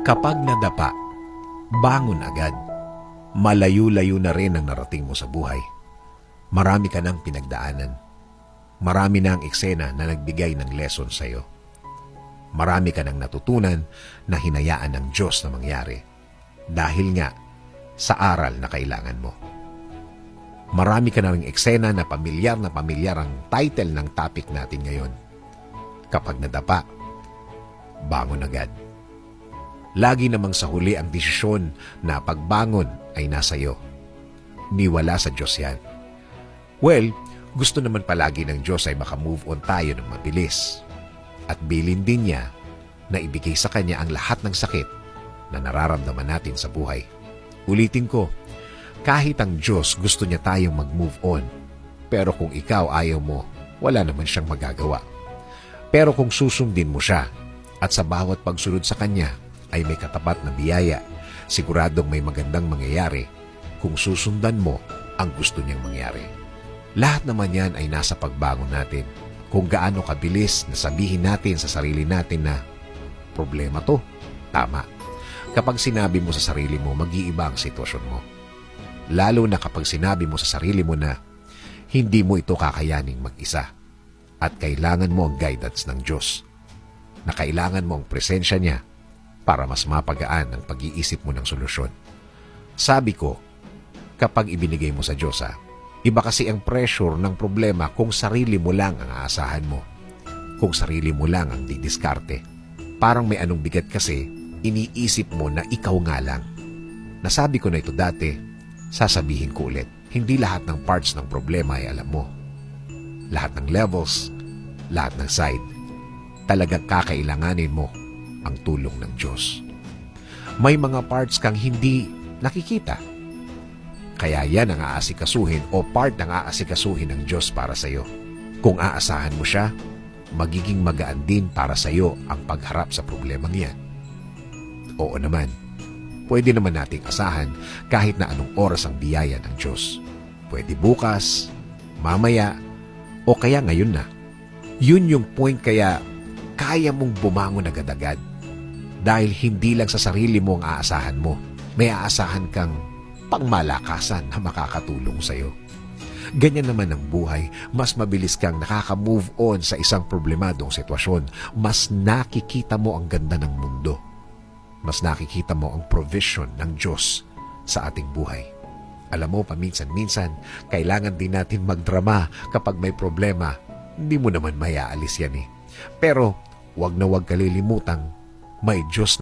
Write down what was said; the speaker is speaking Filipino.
Kapag nadapa, bangon agad. Malayo-layo na rin ang narating mo sa buhay. Marami ka ng pinagdaanan. Marami na ang eksena na nagbigay ng lesson sa iyo. Marami ka ng natutunan na hinayaan ng Diyos na mangyari dahil nga sa aral na kailangan mo. Marami ka na ring eksena na pamilyar ang title ng topic natin ngayon. Kapag nadapa, bangon agad. Lagi namang sa huli ang desisyon na pagbangon ay nasa iyo. Niwala sa Diyos yan. Well, gusto naman palagi ng Diyos ay makamove on tayo ng mabilis. At bilin din niya na ibigay sa Kanya ang lahat ng sakit na nararamdaman natin sa buhay. Ulitin ko, kahit ang Diyos gusto niya tayong mag-move on, pero kung ikaw ayaw mo, wala naman siyang magagawa. Pero kung susundin mo siya at sa bawat pagsunod sa Kanya ay may katapat na biyaya, siguradong may magandang mangyayari kung susundan mo ang gusto niyang mangyari. Lahat naman yan ay nasa pagbangon natin. Kung gaano kabilis na sabihin natin sa sarili natin na problema to, tama. Kapag sinabi mo sa sarili mo, mag-iiba ang sitwasyon mo. Lalo na kapag sinabi mo sa sarili mo na hindi mo ito kakayaning mag-isa at kailangan mo ang guidance ng Diyos, na kailangan mo ang presensya niya para mas mapagaan ang pag-iisip mo ng solusyon. Sabi ko, kapag ibinigay mo sa Diyos, iba kasi ang pressure ng problema kung sarili mo lang ang aasahan mo. Kung sarili mo lang ang didiskarte. Parang may anong bigat kasi, iniisip mo na ikaw nga lang. Nasabi ko na ito dati, sasabihin ko ulit. Hindi lahat ng parts ng problema ay alam mo. Lahat ng levels, lahat ng side, talagang kakailanganin mo ang tulong ng Diyos. May mga parts kang hindi nakikita. Kaya yan ang aasikasuhin o part ng aasikasuhin ng Diyos para sa iyo. Kung aasahan mo siya, magiging magaan din para sa iyo ang pagharap sa problemang yan. Oo naman, pwede naman nating asahan kahit na anong oras ang biyaya ng Diyos. Pwede bukas, mamaya, o kaya ngayon na. Yun yung point kaya kaya mong bumangon agad-agad. Dahil hindi lang sa sarili mo ang aasahan mo, may aasahan kang pangmalakasan na makakatulong sa iyo. Ganyan naman ang buhay, mas mabilis kang nakaka-move on sa isang problemadong sitwasyon, mas nakikita mo ang ganda ng mundo. Mas nakikita mo ang provision ng Diyos sa ating buhay. Alam mo, paminsan-minsan, kailangan din natin magdrama kapag may problema. Hindi mo naman mayaalis yan eh. Pero, wag na wag kalilimutang may Diyos